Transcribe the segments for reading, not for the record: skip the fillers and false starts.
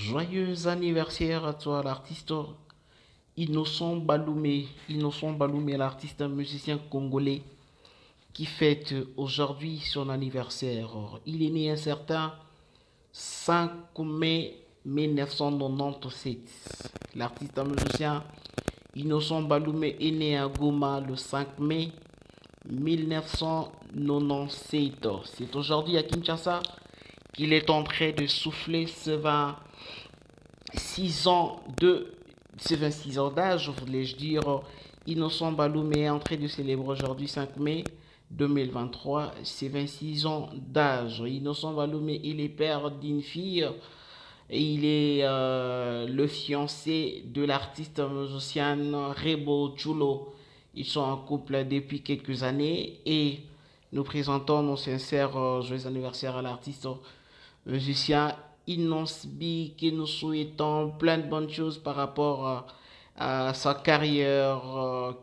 Joyeux anniversaire à toi, l'artiste Innocent Baloumé, l'artiste musicien congolais qui fête aujourd'hui son anniversaire. Il est né un certain 5 mai 1997. L'artiste musicien Innocent Baloumé est né à Goma le 5 mai 1997. C'est aujourd'hui à Kinshasa qu'il est en train de souffler ce 26 ans de 26 ans d'âge, voulais-je dire. Innocent Baloumé est en train de célébrer aujourd'hui 5 mai 2023 ses 26 ans d'âge. Innocent Baloumé, il est père d'une fille et il est le fiancé de l'artiste musicienne Rebo Chulo. Ils sont en couple depuis quelques années et nous présentons nos sincères joyeux anniversaires à l'artiste musicien Innocent, que nous souhaitons plein de bonnes choses par rapport à sa carrière,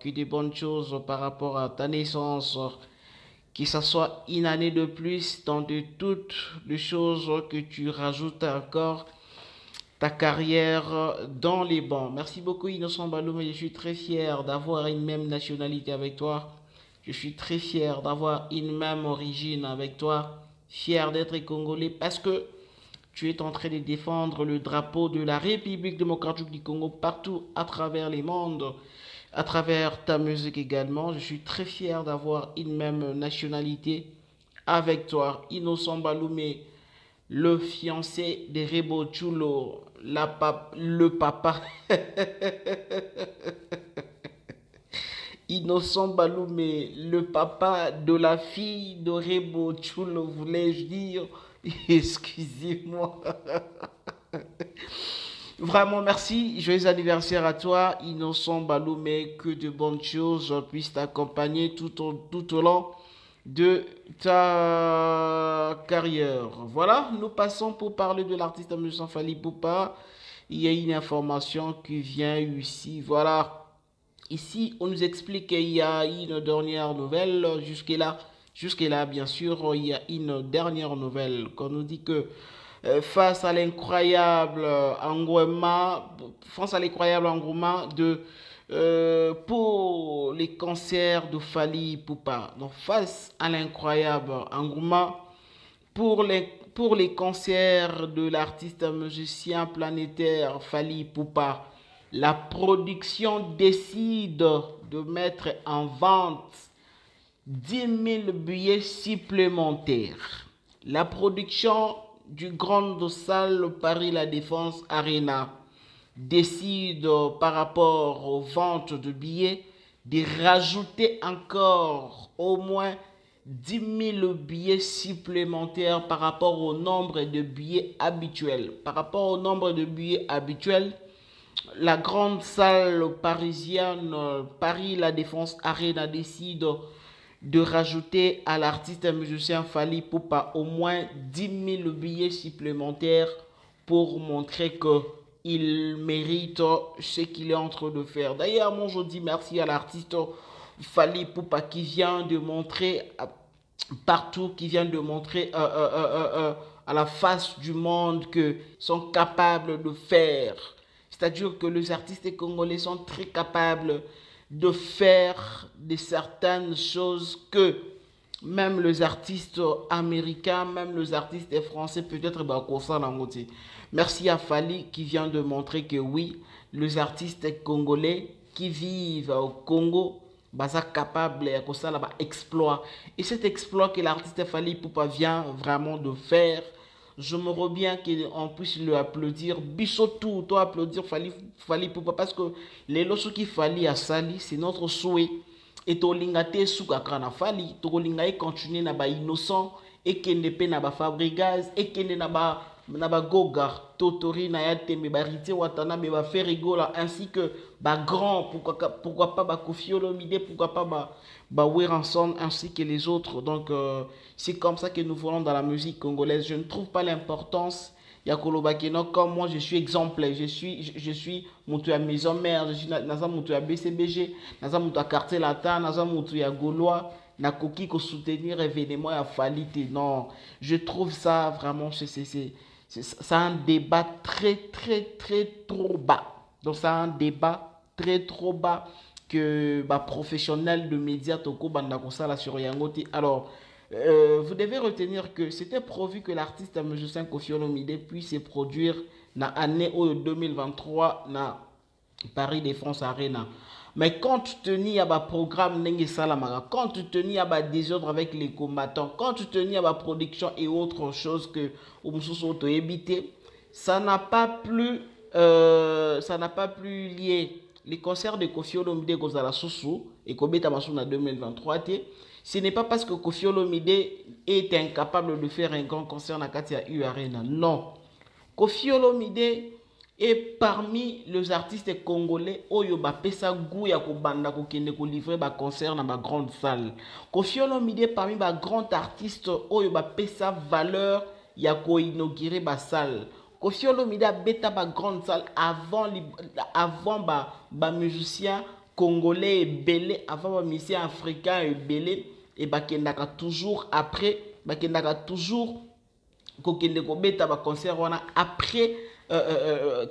que des bonnes choses par rapport à ta naissance, que ce soit une année de plus dans de toutes les choses que tu rajoutes encore ta carrière dans les bancs. Merci beaucoup Innocent Baloumé, je suis très fier d'avoir une même nationalité avec toi. Je suis très fier d'avoir une même origine avec toi. Fier d'être congolais parce que tu es en train de défendre le drapeau de la République démocratique du Congo partout à travers les mondes, à travers ta musique également. Je suis très fier d'avoir une même nationalité avec toi. Innocent Baloumé, le fiancé de Rebo Chulo, le papa. Innocent Baloumé, le papa de la fille de Rebo Chulo, voulais-je dire. Excusez-moi. Vraiment, merci. Joyeux anniversaire à toi, Innocent Baloumé. Que de bonnes choses puissent t'accompagner tout au long de ta carrière. Voilà, nous passons pour parler de l'artiste musicien Fally Ipupa. Il y a une information qui vient ici. Voilà. Ici, on nous explique qu'il y a une dernière nouvelle. Jusque-là, bien sûr, il y a une dernière nouvelle qu'on nous dit que face à l'incroyable engouement pour les concerts de Fally Ipupa. Donc, face à l'incroyable engouement pour les concerts de l'artiste musicien planétaire Fally Ipupa, la production décide de mettre en vente 10 000 billets supplémentaires. La production du grande salle Paris La Défense Arena décide par rapport aux ventes de billets de rajouter encore au moins 10 000 billets supplémentaires par rapport au nombre de billets habituels. Par rapport au nombre de billets habituels, la grande salle parisienne Paris La Défense Arena décide de rajouter à l'artiste musicien Fally Ipupa au moins 10 000 billets supplémentaires pour montrer qu'il mérite ce qu'il est en train de faire. D'ailleurs, moi je dis merci à l'artiste Fally Ipupa qui vient de montrer partout, qui vient de montrer à la face du monde qu'ils sont capables de faire. C'est-à-dire que les artistes congolais sont très capables de faire de certaines choses que même les artistes américains, même les artistes français, peut-être merci à Fally qui vient de montrer que oui, les artistes congolais qui vivent au Congo sont capables de faire exploit. Et cet exploit que l'artiste Fally Ipupa vient vraiment de faire, je me rends bien qu'on puisse lui applaudir. Bissotou, toi applaudir Fally Ipupa parce que les lois qui Fally à Sali, c'est notre souhait. Et tolinga te soukaka na Fally, tolinga continuer na ba innocent et kende pe na ba Fabregas et kende na ba Gogar, Totori na ya tembe ba Rite Watana me ba Ferigola ainsi que ba grand, pourquoi pas ba Koffi Olomide, pourquoi pas ba Weranson ainsi que les autres. Donc c'est comme ça que nous voulons dans la musique congolaise. Je ne trouve pas l'importance Yakolobakeno comme moi je suis exemplaire, je suis monté à maison mère, je suis naza monté à BCBG, naza monté à quartier latin, naza monté à Gaulois, na koki ko soutenir événement à Fally. Non, je trouve ça vraiment C'est un débat très trop bas. Donc c'est un débat très trop bas que bah, professionnel de médias toko banda kosala sur Yangoti. Alors, vous devez retenir que c'était prévu que l'artiste musicien Koffi Olomide puisse se produire dans l'année 2023 na Paris Défense Arena. Mais quand tu tenais à programme Nengi Salamara, quand tu tenais à désordre avec les combattants, quand tu tenais à production et autre chose que Oumsousso évité, ça n'a pas plus lié. Les concerts de Koffi Olomide Gozala Soussou et Kobeta Massouna 2023, ce n'est pas parce que Koffi Olomide est incapable de faire un grand concert na Katia U Arena. Non. Koffi Olomide et parmi les artistes congolais, oyo ba pesa goût ya ko banda ko kende ko livrer ba concert dans ba grande salle. Koffi Olomide parmi ba grand artiste oyo ba pesa valeur ya ko inaugurer ba salle. Koffi Olomide a beta ba grande salle avant ba musicien congolais et belé, avant ba musicien africain et belé et ba kendaka toujours après, ba kendaka toujours ko kende ko beta ba concert wana après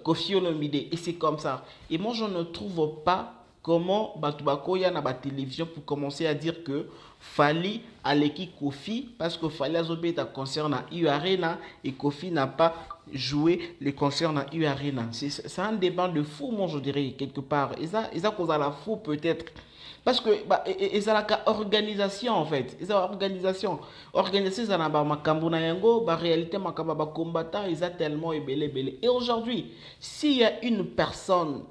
Koffi Olomide. Et c'est comme ça. Et moi, je ne trouve pas comment Batubakoya na ba télévision pour commencer à dire que Fally a l'équipe Koffi parce que Fally a joué un concert na U Arena et Koffi n'a pas joué les concerts na U Arena. C'est un débat de fou, moi, je dirais, quelque part. Et ça cause à la fou, peut-être. Parce que bah, et ça la organisation en fait, et ça organisation ça na ba makambo na yango ba réalité makaba ba combattant ils a tellement belé. Et aujourd'hui, s'il y a une personne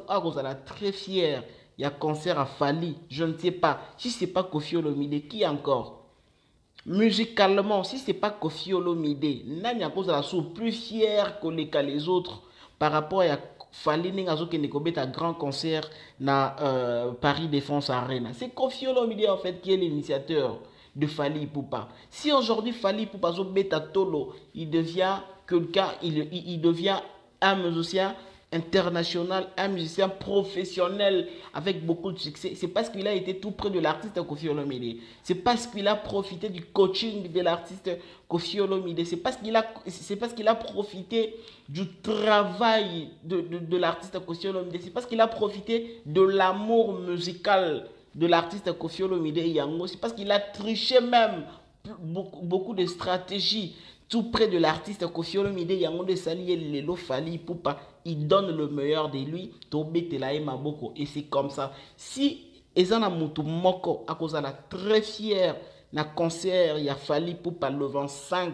ah vous allez très fière, il y a concert à Fally, je ne sais pas si c'est pas Koffi Olomide qui encore. Musicalement, si c'est pas Koffi Olomide, nani a cause la sous plus fier que les autres par rapport à Fally Nengazo qui est un grand concert na Paris Défense Arena. C'est Koffi Olomide en fait qui est l'initiateur de Fally Ipupa. Si aujourd'hui Fally Ipupa zo beta tolo, il devient quelqu'un, il devient un musicien international, un musicien professionnel avec beaucoup de succès. C'est parce qu'il a été tout près de l'artiste Koffi Olomide. C'est parce qu'il a profité du coaching de l'artiste Koffi Olomide. C'est parce qu'il a profité du travail de l'artiste Koffi Olomide. C'est parce qu'il a profité de l'amour musical de l'artiste Koffi Olomide Yango. C'est parce qu'il a triché même beaucoup de stratégies tout près de l'artiste Koffi Olomide Yango de salier Lelo Fally Ipupa. Il donne le meilleur de lui. Et c'est comme ça. Si Ezana Moutou Moko à cause de la très fier na concert il y a Fally Ipupa le 25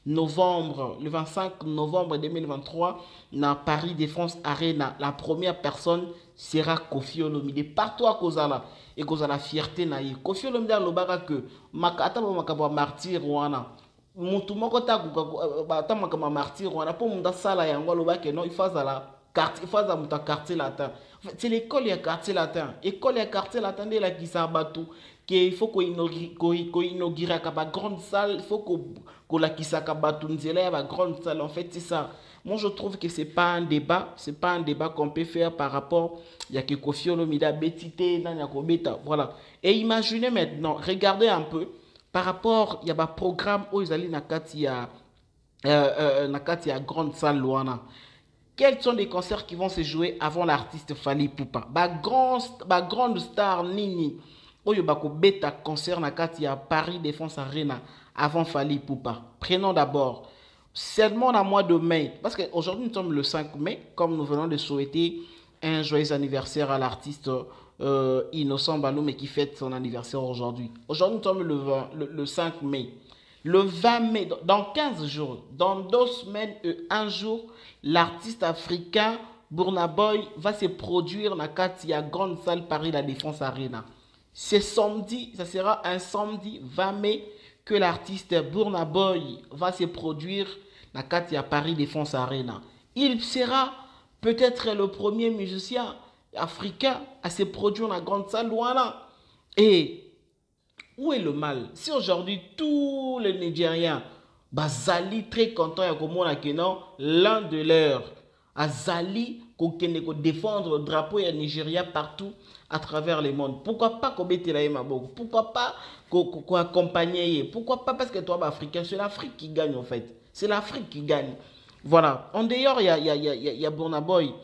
novembre 2023 na Paris Défense Arena, la première personne sera Koffi Olomide. Partout à cause de la et cause de la fierté na ye. Koffi Olomide a l'obara que makata makaba martyr wana. Mutu moko ta ta makaba martyr wana pour munda sala yango lobaka non il faut la quartier il faut za muta quartier latin. C'est l'école ya quartier latin. École ya quartier latin de la kisabatu qu'il faut qu'on inaugure ba grande salle, il faut qu'on la kisaka batu nzela ba grande salle. En fait, c'est ça. Moi, je trouve que c'est pas un débat qu'on peut faire par rapport à que Koffi Olomide a bétité dans ya kobeta. Voilà. Et imaginez maintenant, regardez un peu par rapport il y a un programme où ils allaient na kati ya grande salle loana. Quels sont les concerts qui vont se jouer avant l'artiste Fally Ipupa? Grande star nini oyo bako beta concert na kati ya Paris Défense Arena avant Fally Ipupa. Prenons d'abord seulement dans le mois de mai, parce qu'aujourd'hui nous sommes le 5 mai, comme nous venons de souhaiter un joyeux anniversaire à l'artiste Innocent Baloum qui fête son anniversaire aujourd'hui. Aujourd'hui nous sommes le 5 mai. Le 20 mai, dans 15 jours, dans 2 semaines et 1 jour, l'artiste africain Burna Boy va se produire dans la grande salle Paris La Défense Arena. C'est samedi, ça sera un samedi 20 mai que l'artiste Burna Boy va se produire dans la Paris Défense Arena. Il sera peut-être le premier musicien africain à se produire dans la grande salle Douala. Et où est le mal? Si aujourd'hui tous les Nigériens bazali très contents et comme on a l'un de leurs azali qu'on défendre le drapeau et Nigeria partout à travers le monde. Pourquoi pas qu'on mette la Maboko? Pourquoi pas qu'on accompagne? Pourquoi pas? Parce que toi, Africain, c'est l'Afrique qui gagne en fait. C'est l'Afrique qui gagne. Voilà. En dehors, il y a Burna Boy.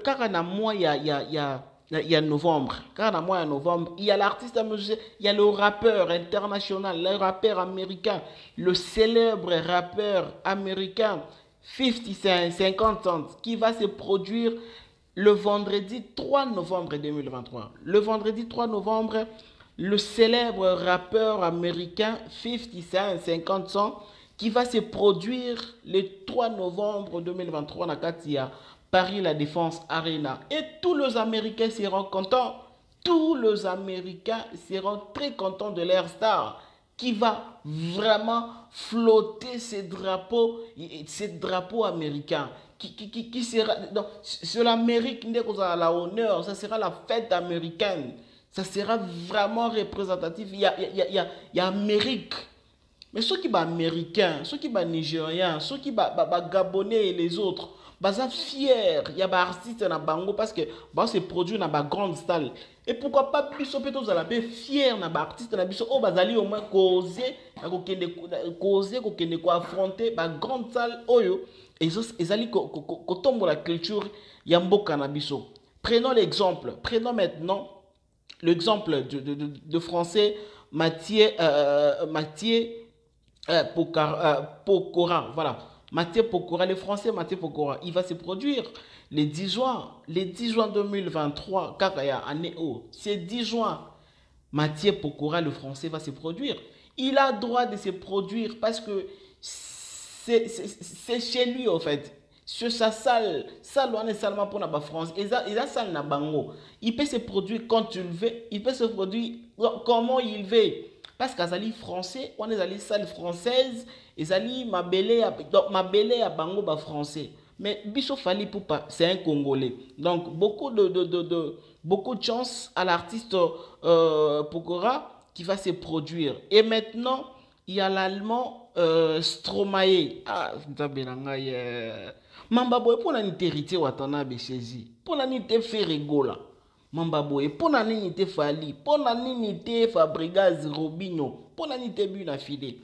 Car en mois, il y a novembre. Car en mois, il y a novembre, il y a l'artiste musicien, il y a le rappeur international, le rappeur américain, le célèbre rappeur américain 50 Cent qui va se produire le vendredi 3 novembre 2023. Le vendredi 3 novembre, le célèbre rappeur américain 50 Cent qui va se produire le 3 novembre 2023 à Katia, Paris La Défense Arena. Et tous les Américains seront contents. Tous les Américains seront très contents de leur star qui va vraiment flotter ces drapeaux américains. Qui sera, donc, sur l'Amérique, la honneur, ça sera la fête américaine. Ça sera vraiment représentatif. Il y a Amérique. Mais ceux qui sont américains, ceux qui sont nigériens, ceux qui sont gabonais et les autres, ils sont fiers. Il y a des artistes dans Bango parce que se produit dans une grande salle. Et pourquoi pas plus peut-être vous allez fiers dans les artistes dans biso oh bazali au moins causer affronter la grande salle oyo et ils allaient tomber la culture yamboka na biso. Prenons maintenant l'exemple de français Pokora, voilà. Mathieu Pokora, le français Mathieu Pokora, il va se produire le 10 juin, 2023, car il y a année haut. C'est 10 juin. Mathieu Pokora, le français, va se produire. Il a droit de se produire parce que c'est chez lui, en fait. Sur sa salle on est seulement pour la France. Il a salle na bango. Il peut se produire quand il veut. Il peut se produire comment il veut. Parce qu'azali français, on est allé salle française, et allé ma belle à bango ba français. Mais Bisso Fally Ipupa, c'est un Congolais. Donc beaucoup de chance à l'artiste Pokora qui va se produire. Et maintenant, il y a l'allemand Stromae. Ah, Mamba boy pour la hérité Watanabe chez pour la nité fait rigola. Mamba boy pour la nité Fally, pour la nité Fabregas Robinho, pour la nité Buna Fide.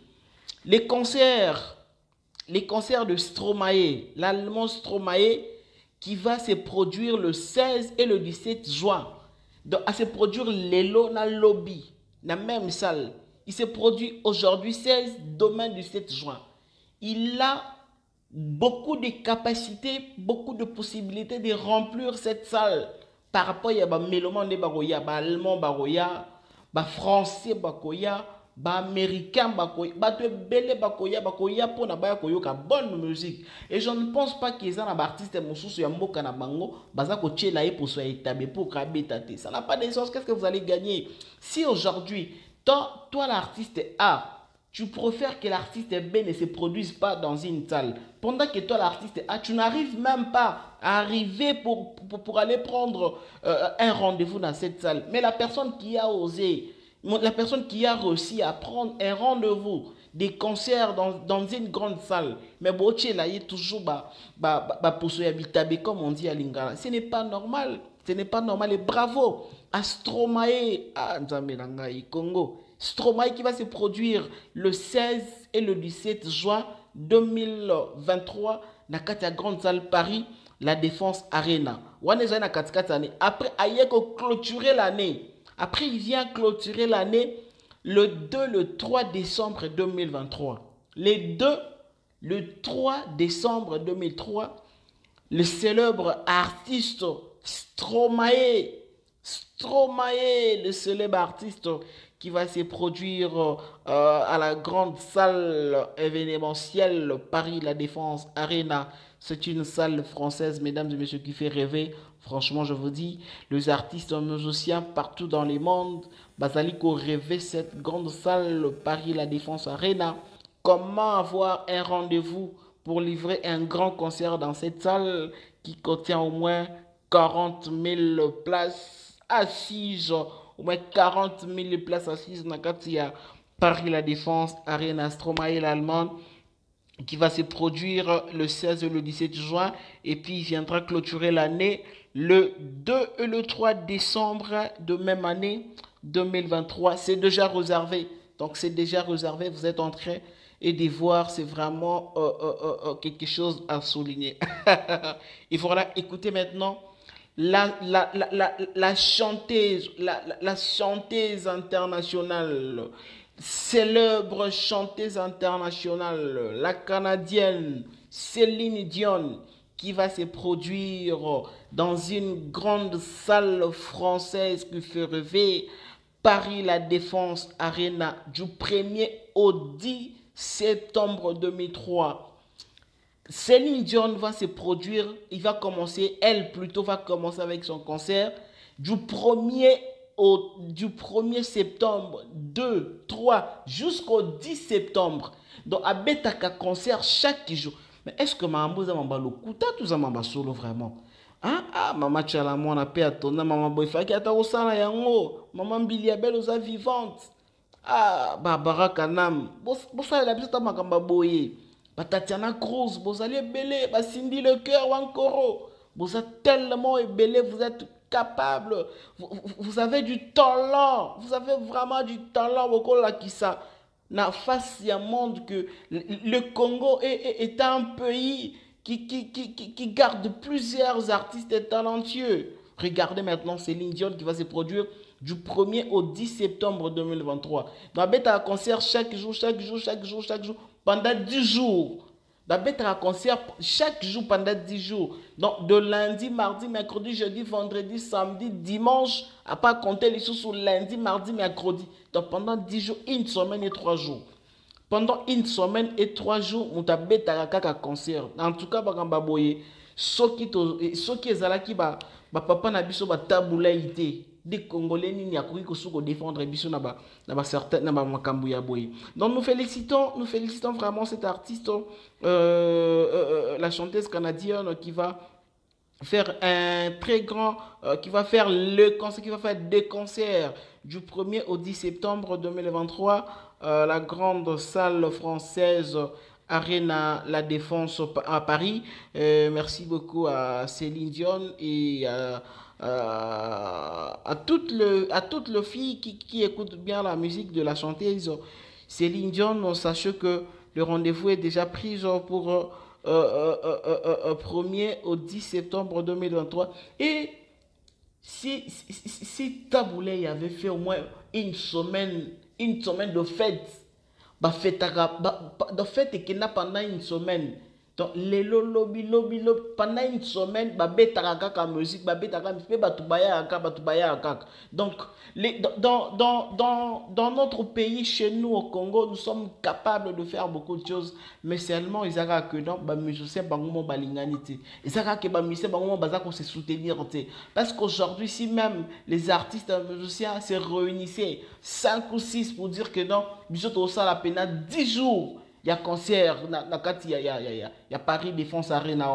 Les concerts de Stromae, l'allemand Stromae qui va se produire le 16 et le 17 juin. Donc à se produire l'élo na lobby, dans la même salle. Il se produit aujourd'hui 16, demain 17 juin. Il a beaucoup de capacités, beaucoup de possibilités de remplir cette salle. Par rapport à des mélomanes de Baroya, des Allemands Baroya, des Français Bakoya, des Américains Bakoya, des Belés Bakoya pour na baya koyoka bonne musique. Et je ne pense pas qu'ils ont un artiste moussous ya mboka na bango, baza ko tchela pour soit établi pour kabetate. Ça n'a pas de sens. Qu'est-ce que vous allez gagner si aujourd'hui toi l'artiste A, tu préfères que l'artiste B ne se produise pas dans une salle. Pendant que toi, l'artiste A, tu n'arrives même pas à arriver pour aller prendre un rendez-vous dans cette salle. Mais la personne qui a osé, la personne qui a réussi à prendre un rendez-vous, des concerts dans une grande salle, mais boche là, il est toujours comme on dit à Lingala. Ce n'est pas normal. Ce n'est pas normal. Et bravo à Stromae, à Nzambe Congo. Stromae qui va se produire le 16 et le 17 juin 2023 dans la grande salle Paris, la Défense Arena. Après, il clôturer l'année. Après, il vient clôturer l'année le 2, le 3 décembre 2023. Le 3 décembre 2003, le célèbre artiste Stromae, le célèbre artiste qui va se produire à la grande salle événementielle Paris La Défense Arena. C'est une salle française, mesdames et messieurs, qui fait rêver. Franchement, je vous dis, les artistes musiciens partout dans le monde, Basaliko rêvait cette grande salle Paris La Défense Arena. Comment avoir un rendez-vous pour livrer un grand concert dans cette salle qui contient au moins 40 000 places assises, au moins 40 000 places assises dans Paris La Défense Arena. Stromae l'Allemand qui va se produire le 16 et le 17 juin et puis il viendra clôturer l'année le 2 et le 3 décembre de même année 2023. C'est déjà réservé. Donc c'est déjà réservé, vous êtes en train et d'Ivoire, c'est vraiment quelque chose à souligner. Il faudra écouter maintenant la chanteuse, la chanteuse internationale, célèbre chanteuse internationale, la Canadienne Céline Dion, qui va se produire dans une grande salle française qui fait rêver, Paris La Défense Arena, du 1er au 10 septembre 2003. Céline Dion va se produire, elle plutôt va commencer avec son concert du 1er septembre, 2, 3, jusqu'au 10 septembre. Donc, à Betaka concert chaque jour. Mais est-ce que Mambo Zamamba Lokuta tout Zamamba solo vraiment? Maman Tchala, moi, on a paix à ton nom, maman Boyfaki, ata osana yango, maman Biliabel, osa vivante. Barbara Kanam, bossa la bisota makamba boye. Tatiana Cruz, vous allez belé, Cindy Le Cœur ou encore. Vous êtes tellement ébélé, vous êtes capable. Vous avez du talent. Vous avez vraiment du talent. Na face à monde que le Congo est un pays qui garde plusieurs artistes talentueux. Regardez maintenant Céline Dion qui va se produire du 1er au 10 septembre 2023. Dans un concert chaque jour, pendant 10 jours. D'abord, un concert chaque jour pendant 10 jours. Donc, de lundi, mardi, mercredi, jeudi, vendredi, samedi, dimanche, à pas compter les sous sur lundi, mardi, mercredi. Donc, pendant 10 jours, une semaine et 3 jours. Pendant une semaine et 3 jours, on t'a bête à un concert. En tout cas, ceux qui ezalaki papa na biso ba tabula ité des Congolais ni yakoki ko défendre biso na ba certain na ba makambu ya boye. Donc nous félicitons vraiment cet artiste la chanteuse canadienne qui va faire un très grand qui va faire deux concerts du 1er au 10 septembre 2023 la grande salle française Arena La Défense à Paris. Merci beaucoup à Céline Dion et à toutes les filles qui écoutent bien la musique de la chanteuse Céline Dion. Sachez que le rendez-vous est déjà pris pour 1er au 10 septembre 2023. Et si Taboulay avait fait au moins une semaine de fête, de fait et qu'il n'a pendant une semaine. Donc les lobby pendant une semaine kaka musique donc dans notre pays, chez nous au Congo, nous sommes capables de faire beaucoup de choses, mais seulement ils ont que non musiciens bangomo balinganité ils ont que musiciens bangomo bazako se soutenir parce qu'aujourd'hui si même les artistes musiciens se réunissaient 5 ou 6 pour dire que non bisoto ça la peine 10 jours. Il y a concert, il y a Paris Défense Arena.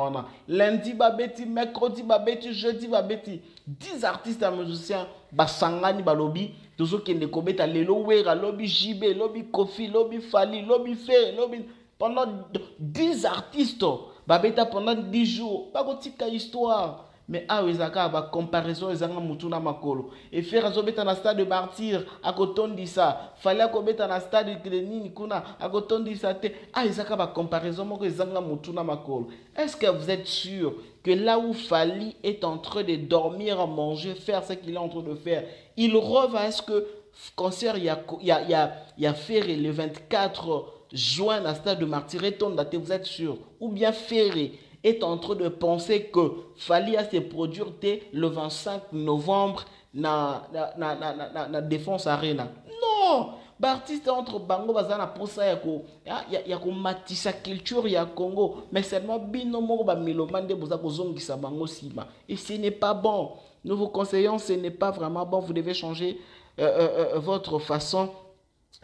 Lundi, babeti, mercredi, babeti, jeudi, babeti. 10 artistes et musiciens, basangani, balobi, tous qui ne kobeta lelo, wera, lobby JB, lobby Kofi, lobby Fali, lobby Fe, lobby. Pendant 10 artistes, babeta pendant 10 jours. Pas de histoire. Mais ezaka ba comparaison ezanga mutuna makolo et faire azobeta na stade de martyr à kotondi ça fallait kobeta na stade de nini kuna à kotondi ça te ezaka ba comparaison moko ezanga mutuna makolo. Est-ce que vous êtes sûr que là où Fali est en train de dormir, manger, faire ce qu'il est en train de faire, il revient? Est-ce que concert il y a Ferré le 24 juin à stade de martyr et ton date, vous êtes sûr? Ou bien Ferré est en train de penser que Fali a se produire le 25 novembre na Défense Arena? Non! L'artiste entre bango bazana pour ça ya ko matisa culture ya Congo, mais seulement bino moko ba milomande boza ko zongisa bango sima, et ce n'est pas bon. Nous vous conseillons, ce n'est pas vraiment bon. Vous devez changer votre façon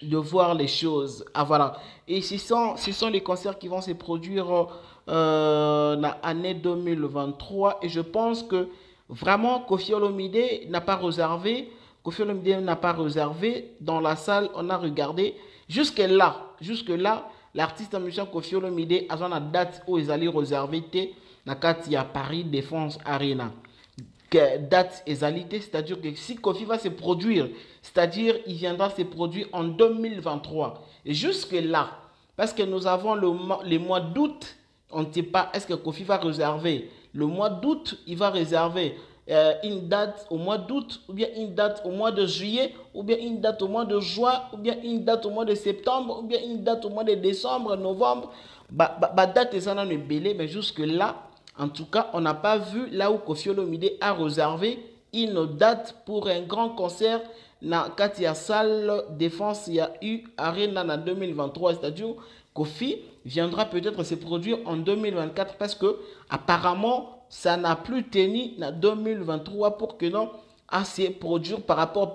de voir les choses. Voilà. Et ce sont les concerts qui vont se produire dans l'année 2023. Et je pense que vraiment Koffi Olomide n'a pas réservé. Koffi Olomide n'a pas réservé. Dans la salle, on a regardé. Jusque-là, l'artiste musicien Koffi Olomide a une date où ils allaient réserver dans la Paris Défense Arena. Date égalité, c'est-à-dire que si Koffi va se produire, c'est-à-dire il viendra se produire en 2023. Et jusque là, Parce que nous avons les mois d'août. On ne sait pas, est-ce que Kofi va réserver le mois d'août, il va réserver une date au mois d'août, ou bien une date au mois de juillet, ou bien une date au mois de juin, ou bien une date au mois de septembre, ou bien une date au mois de décembre, novembre. Date ça n'a belé, mais jusque là, en tout cas, on n'a pas vu là où Kofi Olomide a réservé une date pour un grand concert na Katia Salle Défense. Il y a eu Arena en 2023, c'est-à-dire Kofi viendra peut-être se produire en 2024 parce que apparemment ça n'a plus tenu en 2023 pour que non à se produire par rapport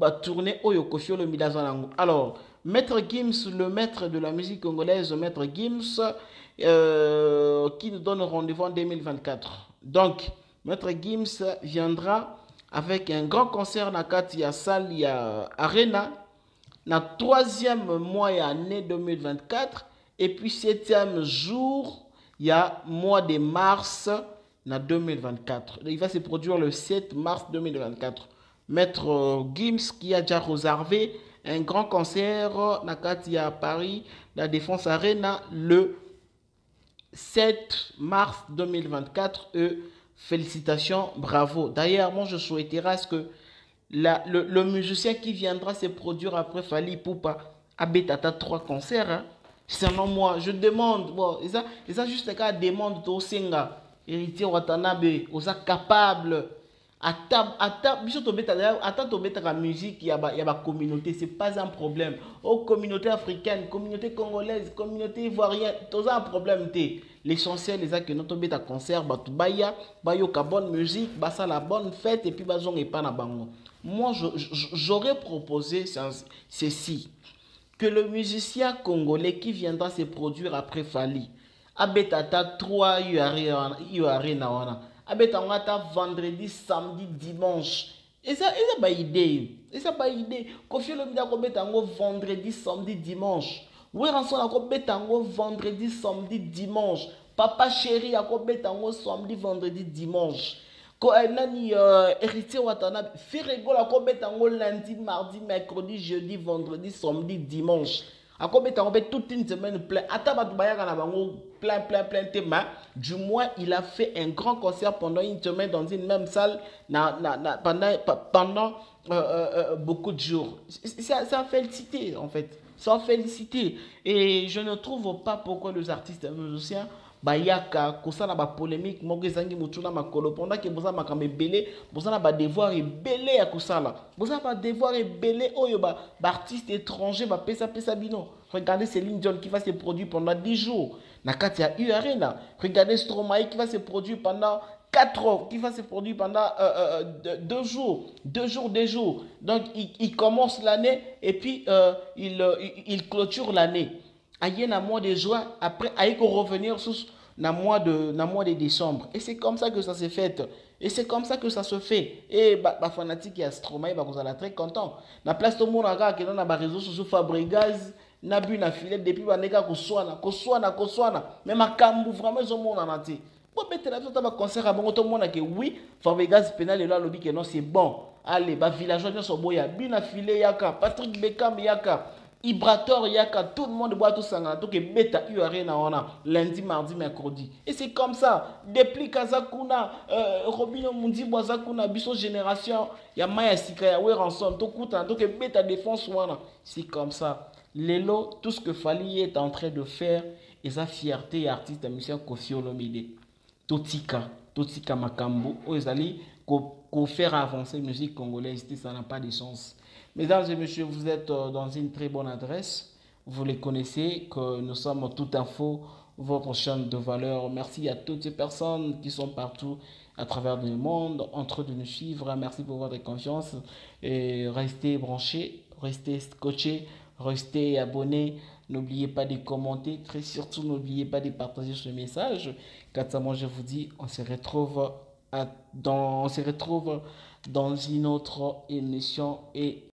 à tourner au Kofi Olomide. Alors, Maître Gims, le maître de la musique congolaise, Maître Gims, qui nous donne rendez-vous en 2024. Donc, Maître Gims viendra avec un grand concert dans la salle Arena, dans le troisième mois et année 2024, et puis septième jour, il y a mois de mars 2024. Il va se produire le 7 mars 2024. Maître Gims qui a déjà réservé un grand concert à Paris, la Défense Arena, le 7 mars 2024. Félicitations, bravo. D'ailleurs, moi je souhaiterais à ce que le musicien qui viendra se produire après Fally Ipupa à Betata 3 concerts. Hein. Selon moi, je demande, bon, ils ont juste qu'à demander au Senga, héritier Watanabe, aux capable. Attends, la musique, il y a la communauté, c'est pas un problème. Aux communauté africaine, communauté congolaise, communauté ivoirienne, c'est un problème. L'essentiel, c'est que notre bêta concert, baya bonne musique, ça la bonne fête, et puis bazong et pas na bango. Moi, j'aurais proposé ceci, que le musicien congolais qui viendra se produire après Fally, abetata 3 Arena, abetangata vendredi, samedi, dimanche. Et ça pas idée. Et ça pas idée. Kofi Olomide ko betango vendredi, samedi, dimanche. Weranson ko betango vendredi, samedi, dimanche. Papa chéri ko betango samedi, vendredi, dimanche. Ko nani héritier Watanabe Ferrego la ko betango lundi, mardi, mercredi, jeudi, vendredi, samedi, dimanche. A ko betango toute une semaine plein. Ata batu bayaka na bango plein thème. Du moins, il a fait un grand concert pendant une semaine dans une même salle pendant beaucoup de jours. Ça félicité en fait. Ça félicité. Et je ne trouve pas pourquoi les artistes musiciens bayaka kosala ba polémique moko ezangi mutuna makolo pendant que boza makambe belé boza ba devoir ebelé ya kosala boza ba devoir ebelé oyo ba artiste étranger ba pesa bino. Regardez Céline Dion qui va se produire pendant 10 jours na Katia Arena. Regardez Stromae qui va se produire pendant 4 heures, qui va se produire pendant 2 jours. 2 jours, des jours. Donc, il commence l'année et puis il clôture l'année. Aïe, na mois de juin, après, aïe, revenir sur na mois de décembre. Et c'est comme ça que ça s'est fait. Et c'est comme ça que ça se fait. Et fanatique qui a Stromae, vous allez être très content. Na place tout le monde a dans les réseaux sociaux Fabregas. Na bu na filet depuis baneka koswana même makambu vraiment ils ont mon anati pour mettre la tout concert à bon tout le monde que oui Fabregas penal et là lobby que non c'est bon allez ba villageois sont boya bu na filet yaka Patrick Beckham yaka Ibrator yaka tout le monde boit tout sangana tout que beta Arena ona lundi mardi mercredi et c'est comme ça depuis Kazakuna Robino Mundi Boazakuna biso génération ya maya sika ya weranson to kuta to que beta défense wana c'est comme ça. Lelo, tout ce que Fally est en train de faire, et sa fierté artiste de musicien Kofi Olomide. Totika Makambo, Ozali, qu'on faire avancer la musique congolaise, ça n'a pas de sens. Mesdames et messieurs, vous êtes dans une très bonne adresse. Vous les connaissez, que nous sommes tout info, votre chaîne de valeur. Merci à toutes ces personnes qui sont partout à travers le monde, en train de nous suivre. Merci pour votre confiance. Et restez branchés, restez scotchés. Restez abonnés, n'oubliez pas de commenter, très surtout n'oubliez pas de partager ce message. Quant je vous dis, on se retrouve dans une autre émission et